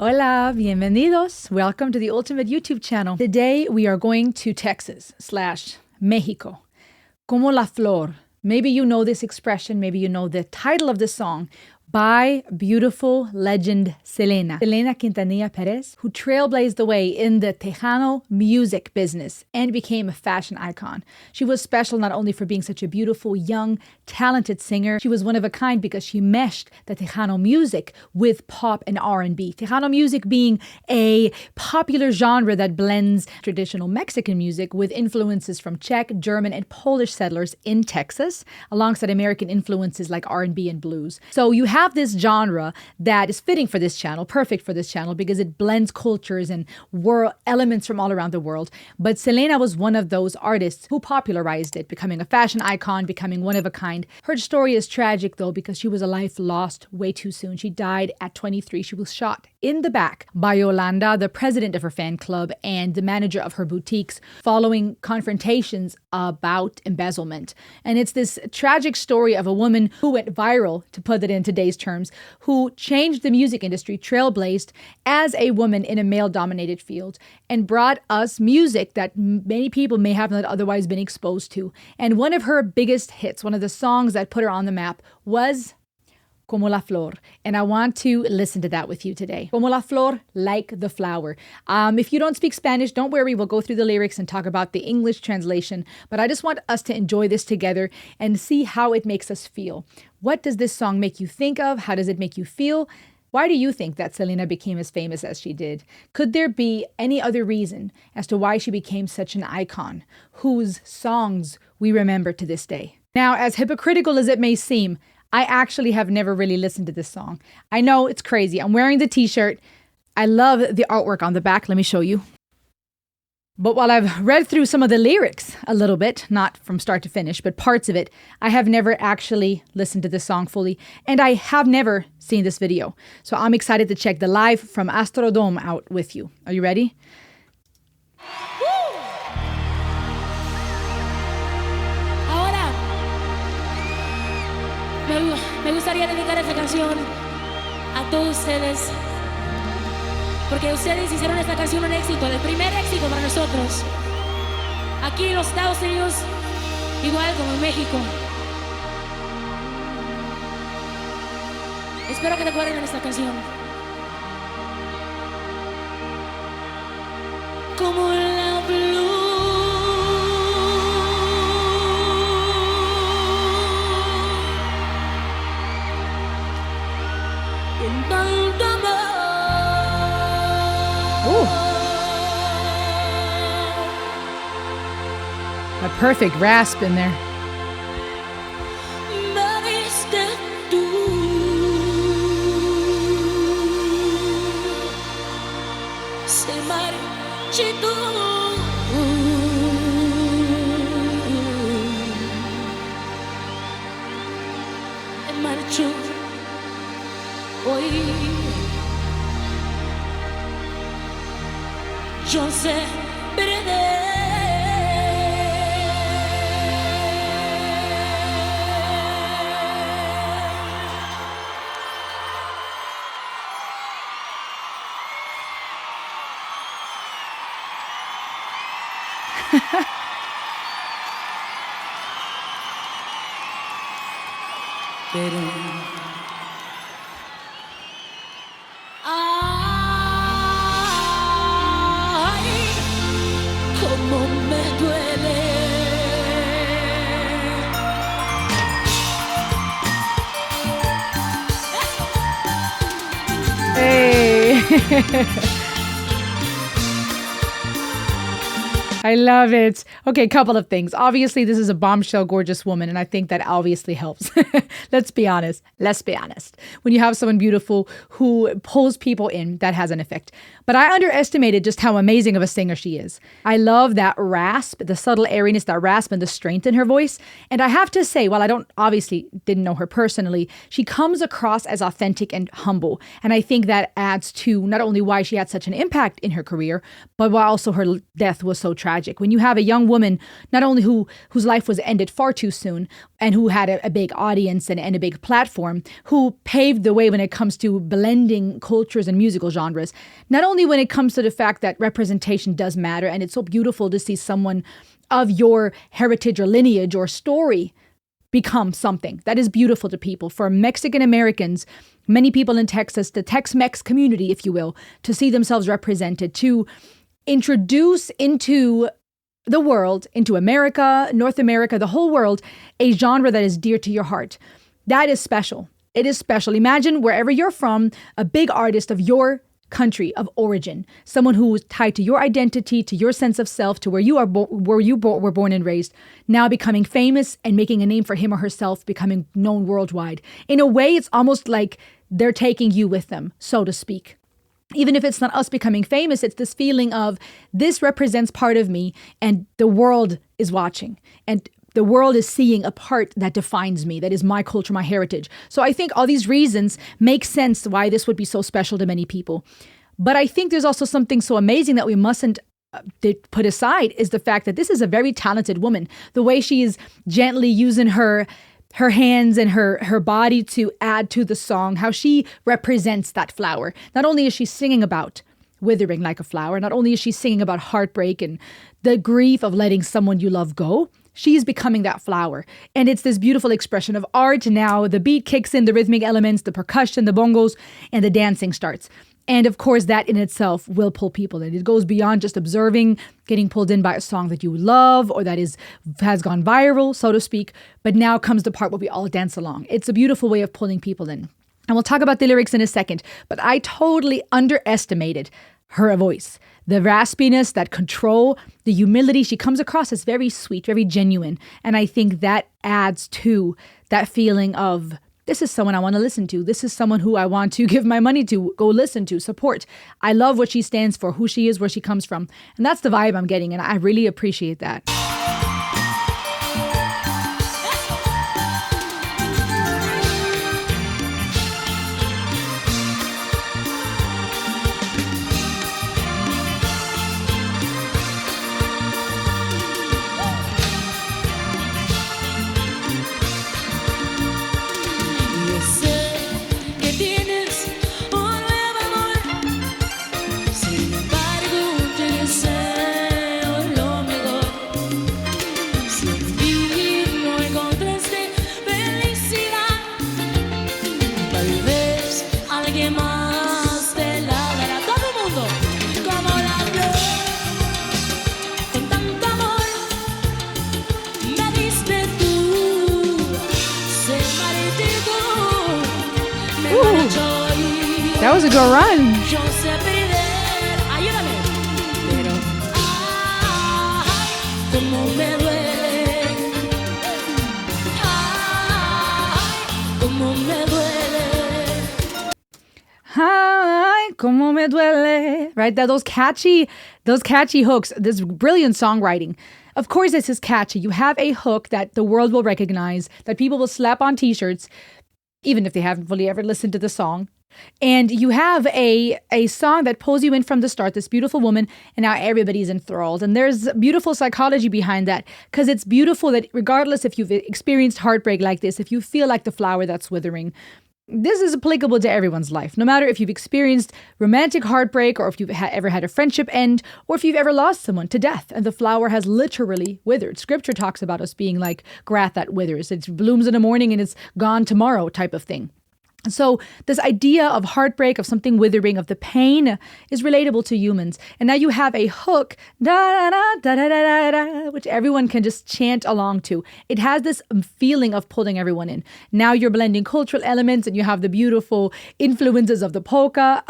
Hola, bienvenidos. Welcome to the Ultimate YouTube channel. Today we are going to Texas/Mexico. Como la Flor. Maybe you know this expression, maybe you know the title of the song by beautiful legend Selena. Selena Quintanilla Perez, who trailblazed the way in the Tejano music business and became a fashion icon. She was special not only for being such a beautiful, young, talented singer, she was one of a kind because she meshed the Tejano music with pop and R&B. Tejano music being a popular genre that blends traditional Mexican music with influences from Czech, German, and Polish settlers in Texas, alongside American influences like R&B and blues. So you have this genre that is fitting for this channel, perfect for this channel, because it blends cultures and world elements from all around the world. But Selena was one of those artists who popularized it, becoming a fashion icon, becoming one of a kind. Her story is tragic, though, because she was a life lost way too soon. She died at 23. She was shot in the back by Yolanda, the president of her fan club and the manager of her boutiques, following confrontations about embezzlement. And it's this tragic story of a woman who went viral, to put it in today's terms, who changed the music industry, trailblazed as a woman in a male-dominated field, and brought us music that many people may have not otherwise been exposed to. And one of her biggest hits, one of the songs that put her on the map, was Como la Flor. And I want to listen to that with you today. Como la Flor, like the flower. If you don't speak Spanish, don't worry. We'll go through the lyrics and talk about the English translation. But I just want us to enjoy this together and see how it makes us feel. What does this song make you think of? How does it make you feel? Why do you think that Selena became as famous as she did? Could there be any other reason as to why she became such an icon, whose songs we remember to this day? Now, as hypocritical as it may seem, I actually have never really listened to this song. I know it's crazy. I'm wearing the t-shirt. I love the artwork on the back. Let me show you. But while I've read through some of the lyrics a little bit, not from start to finish, but parts of it, I have never actually listened to this song fully. And I have never seen this video. So I'm excited to check the live from Astrodome out with you. Are you ready? Me gustaría dedicar esta canción a todos ustedes, porque ustedes hicieron esta canción un éxito, el primer éxito para nosotros, aquí en los Estados Unidos, igual como en México. Espero que te acuerden de esta canción. Como la blue. A perfect rasp in there. Yo sé perder. Pero Hey. I love it. Okay, couple of things. Obviously, this is a bombshell, gorgeous woman, and I think that obviously helps. Let's be honest. Let's be honest. When you have someone beautiful who pulls people in, that has an effect. But I underestimated just how amazing of a singer she is. I love that rasp, the subtle airiness, that rasp and the strength in her voice. And I have to say, while I didn't know her personally, she comes across as authentic and humble. And I think that adds to not only why she had such an impact in her career, but why also her death was so tragic. tragic. When you have a young woman, not only whose life was ended far too soon and who had a big audience and a big platform, who paved the way when it comes to blending cultures and musical genres, not only when it comes to the fact that representation does matter, and it's so beautiful to see someone of your heritage or lineage or story become something that is beautiful to people. For Mexican Americans, many people in Texas, the Tex-Mex community, if you will, to see themselves represented, to introduce into the world, into America, North America, the whole world, a genre that is dear to your heart. That is special. It is special. Imagine wherever you're from, a big artist of your country of origin, someone who is tied to your identity, to your sense of self, to where you are were born and raised, now becoming famous and making a name for him or herself, becoming known worldwide. In a way, it's almost like they're taking you with them, so to speak. Even if it's not us becoming famous, it's this feeling of this represents part of me and the world is watching. And the world is seeing a part that defines me, that is my culture, my heritage. So I think all these reasons make sense why this would be so special to many people. But I think there's also something so amazing that we mustn't put aside is the fact that this is a very talented woman. The way she is gently using her hands and her body to add to the song, how she represents that flower. Not only is she singing about withering like a flower, not only is she singing about heartbreak and the grief of letting someone you love go, she's becoming that flower. And it's this beautiful expression of art. Now the beat kicks in, the rhythmic elements, the percussion, the bongos, and the dancing starts. And of course, that in itself will pull people in. It goes beyond just observing, getting pulled in by a song that you love or that has gone viral, so to speak. But now comes the part where we all dance along. It's a beautiful way of pulling people in. And we'll talk about the lyrics in a second. But I totally underestimated her voice. The raspiness, that control, the humility. She comes across as very sweet, very genuine. And I think that adds to that feeling of, this is someone I want to listen to. This is someone who I want to give my money to, go listen to, support. I love what she stands for, who she is, where she comes from. And that's the vibe I'm getting. And I really appreciate that. That was a good run. Ay, como me duele. Right? Those catchy hooks, this brilliant songwriting. Of course, this is catchy. You have a hook that the world will recognize, that people will slap on t-shirts, even if they haven't fully ever listened to the song. And you have a song that pulls you in from the start, this beautiful woman, and now everybody's enthralled. And there's beautiful psychology behind that, because it's beautiful that regardless if you've experienced heartbreak like this, if you feel like the flower that's withering, this is applicable to everyone's life. No matter if you've experienced romantic heartbreak or if you've ever had a friendship end or if you've ever lost someone to death and the flower has literally withered. Scripture talks about us being like grass that withers. It blooms in the morning and it's gone tomorrow type of thing. So this idea of heartbreak, of something withering, of the pain is relatable to humans. And now you have a hook, da, da, da, da, da, da, da, which everyone can just chant along to. It has this feeling of pulling everyone in. Now you're blending cultural elements and you have the beautiful influences of the polka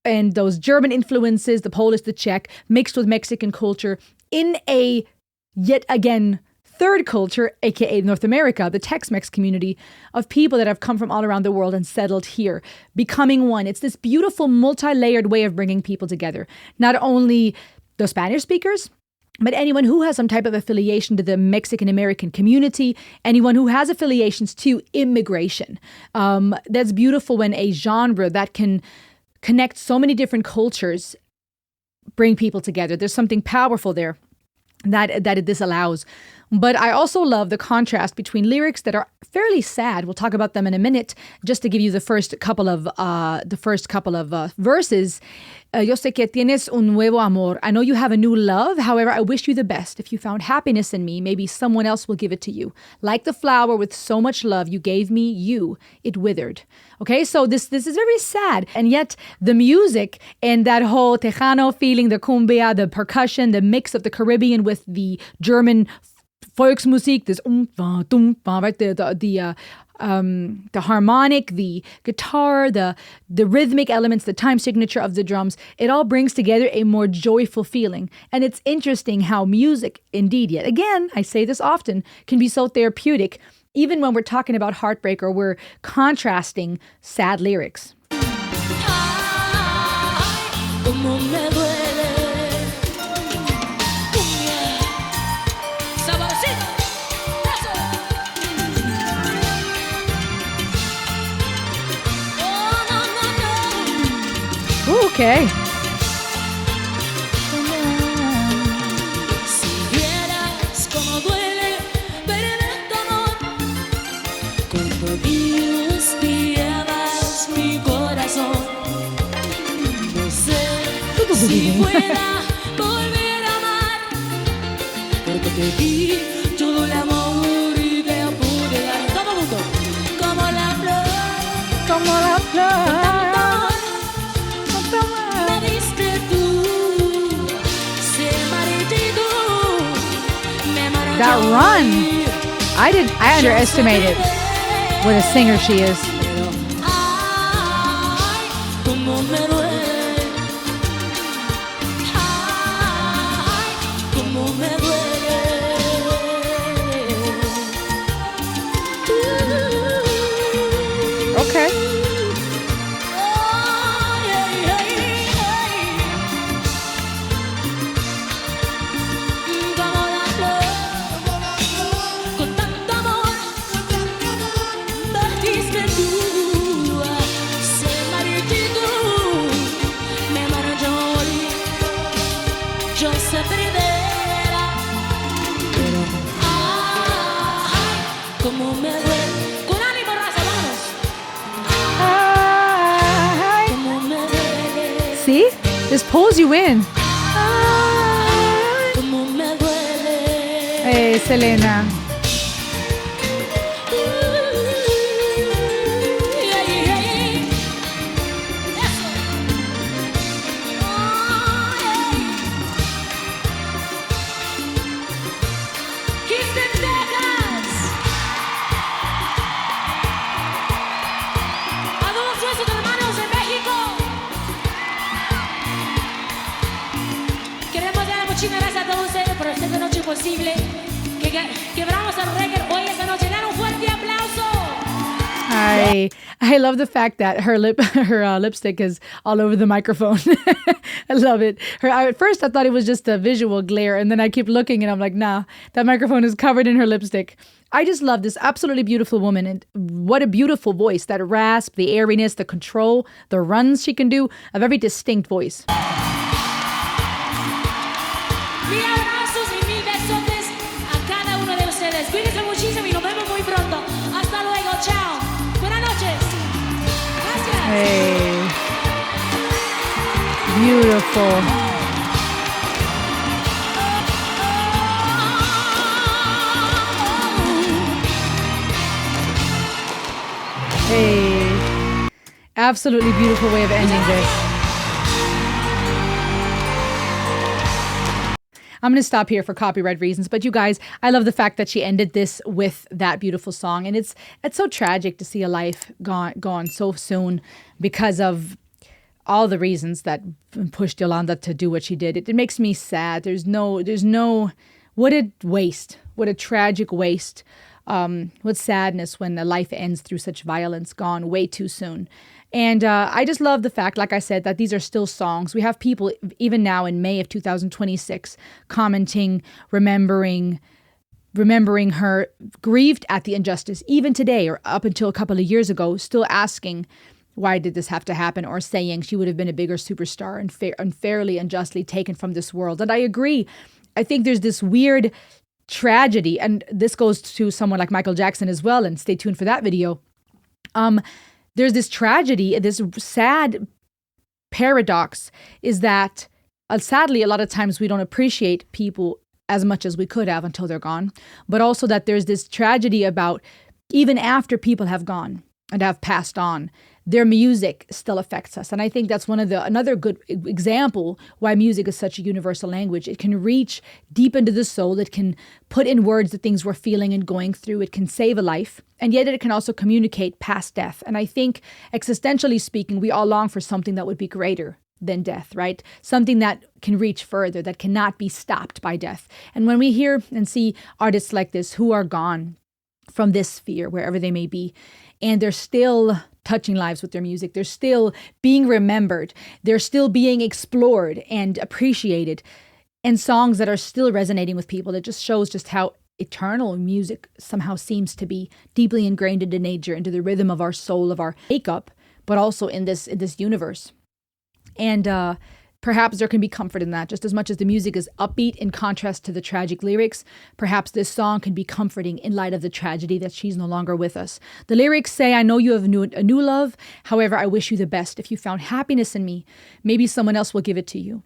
and those German influences, the Polish, the Czech, mixed with Mexican culture in a, yet again, third culture, aka North America, the Tex-Mex community of people that have come from all around the world and settled here, becoming one. It's this beautiful multi-layered way of bringing people together. Not only the Spanish speakers, but anyone who has some type of affiliation to the Mexican American community, anyone who has affiliations to immigration. That's beautiful when a genre that can connect so many different cultures bring people together. There's something powerful there. that it disallows. But I also love the contrast between lyrics that are fairly sad. We'll talk about them in a minute. Just to give you the first couple of verses. Yo sé que tienes un nuevo amor. I know you have a new love. However, I wish you the best. If you found happiness in me, maybe someone else will give it to you. Like the flower with so much love you gave me, it withered. Okay, so this is very sad. And yet the music and that whole Tejano feeling, the cumbia, the percussion, the mix of the Caribbean with the German Volksmusik, this right, the harmonic, the guitar, the rhythmic elements, the time signature of the drums, it all brings together a more joyful feeling. And it's interesting how music, indeed, yet again, I say this often, can be so therapeutic, even when we're talking about heartbreak or we're contrasting sad lyrics. Okay. Si vieras cómo duele perder tu amor, cuando llevas mi corazón, no sé si pueda volver a amar, porque te di todo el amor y te pude dar todo mundo, como la flor, como la flor. That run, I underestimated what a singer she is. Okay. See? This pulls you in. Hey, Selena. Posible que quebramos el récord hoy esta noche. Dan un fuerte aplauso. I love the fact that her lipstick is all over the microphone. I love it. At first I thought it was just a visual glare, and then I keep looking and I'm like, nah, that microphone is covered in her lipstick. I just love this absolutely beautiful woman, and what a beautiful voice. That rasp, the airiness, the control, the runs she can do, a very distinct voice. Cuídense muchísimo y nos vemos muy pronto. Hasta luego, chao. Buenas noches. Gracias. Hey. Beautiful. Hey. Absolutely beautiful way of ending this. I'm going to stop here for copyright reasons, but you guys, I love the fact that she ended this with that beautiful song, and it's so tragic to see a life gone so soon because of all the reasons that pushed Yolanda to do what she did. It makes me sad. There's no, what a waste, what a tragic waste. What sadness when a life ends through such violence, gone way too soon. And I just love the fact, like I said, that these are still songs. We have people, even now in May of 2026, commenting, remembering her, grieved at the injustice, even today or up until a couple of years ago, still asking, why did this have to happen? Or saying she would have been a bigger superstar and unfairly, unjustly taken from this world. And I agree. I think there's this weird tragedy, and this goes to someone like Michael Jackson as well, and stay tuned for that video. There's this tragedy, this sad paradox is that sadly, a lot of times we don't appreciate people as much as we could have until they're gone, but also that there's this tragedy about even after people have gone and have passed on, their music still affects us. And I think that's another good example why music is such a universal language. It can reach deep into the soul. It can put in words the things we're feeling and going through. It can save a life. And yet it can also communicate past death. And I think existentially speaking, we all long for something that would be greater than death, right? Something that can reach further, that cannot be stopped by death. And when we hear and see artists like this who are gone from this sphere, wherever they may be, and they're still touching lives with their music, they're still being remembered, they're still being explored and appreciated, and songs that are still resonating with people, it just shows just how eternal music somehow seems to be, deeply ingrained into nature, into the rhythm of our soul, of our makeup, but also in this universe. And perhaps there can be comfort in that. Just as much as the music is upbeat in contrast to the tragic lyrics, perhaps this song can be comforting in light of the tragedy that she's no longer with us. The lyrics say, I know you have a new love. However, I wish you the best. If you found happiness in me, maybe someone else will give it to you.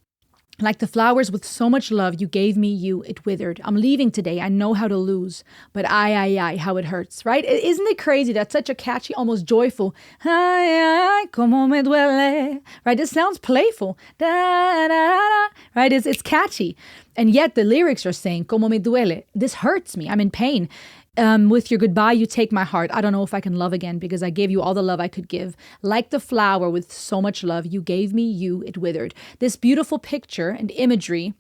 Like the flowers with so much love you gave me, it withered. I'm leaving today. I know how to lose, but I, how it hurts, right? Isn't it crazy? That's such a catchy, almost joyful, ay, como me duele, right? It sounds playful, da, da, da, da, right? It's catchy. And yet the lyrics are saying, como me duele, this hurts me. I'm in pain. With your goodbye, you take my heart. I don't know if I can love again because I gave you all the love I could give. Like the flower with so much love you gave me, it withered. This beautiful picture and imagery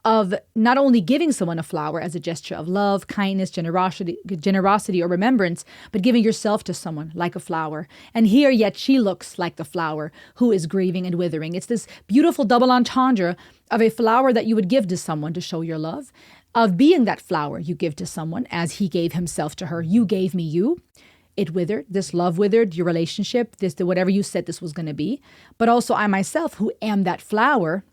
of not only giving someone a flower as a gesture of love, kindness, generosity or remembrance, but giving yourself to someone like a flower. And here, yet she looks like the flower who is grieving and withering. It's this beautiful double entendre of a flower that you would give to someone to show your love, of being that flower you give to someone as he gave himself to her. You gave me you. It withered. This love withered, your relationship, whatever you said this was going to be. But also I myself, who am that flower,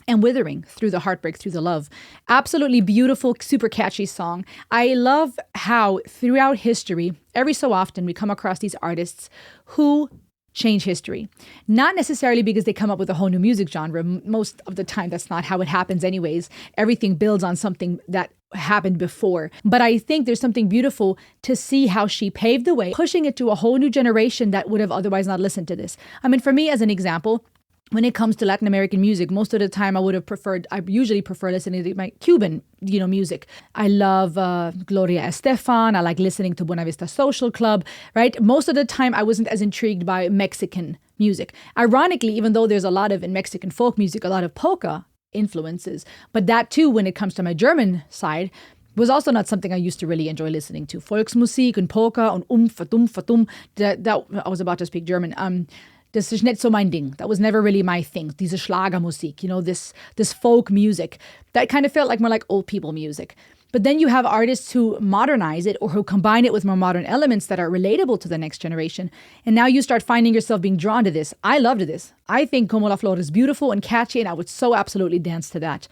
am withering through the heartbreak, through the love. Absolutely beautiful, super catchy song. I love how throughout history, every so often we come across these artists who change history. Not necessarily because they come up with a whole new music genre. Most of the time, that's not how it happens anyways. Everything builds on something that happened before. But I think there's something beautiful to see how she paved the way, pushing it to a whole new generation that would have otherwise not listened to this. I mean, for me, as an example, when it comes to Latin American music, most of the time I usually prefer listening to my Cuban, music. I love Gloria Estefan. I like listening to Buena Vista Social Club, right? Most of the time I wasn't as intrigued by Mexican music. Ironically, even though there's in Mexican folk music, a lot of polka influences, but that too, when it comes to my German side, was also not something I used to really enjoy listening to. Volksmusik and polka and fatum. That I was about to speak German. Das ist nicht so mein Ding. That was never really my thing. Diese Schlagermusik, this folk music. That kind of felt like more like old people music. But then you have artists who modernize it or who combine it with more modern elements that are relatable to the next generation. And now you start finding yourself being drawn to this. I loved this. I think Como la Flor is beautiful and catchy, and I would so absolutely dance to that.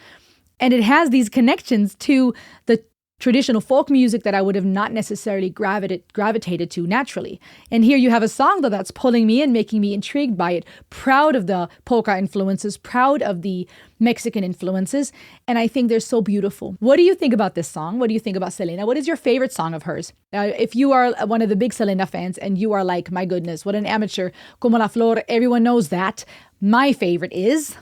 And it has these connections to the traditional folk music that I would have not necessarily gravitated to naturally. And here you have a song that's pulling me in, making me intrigued by it, proud of the polka influences, proud of the Mexican influences. And I think they're so beautiful. What do you think about this song? What do you think about Selena? What is your favorite song of hers? If you are one of the big Selena fans and you are like, my goodness, what an amateur, Como la Flor, everyone knows that. My favorite is...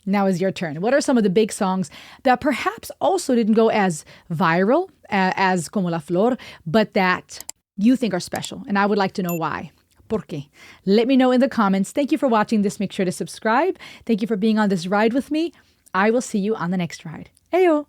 Now is your turn. What are some of the big songs that perhaps also didn't go as viral as Como la Flor, but that you think are special? And I would like to know why. ¿Por qué? Let me know in the comments. Thank you for watching this. Make sure to subscribe. Thank you for being on this ride with me. I will see you on the next ride. Heyo!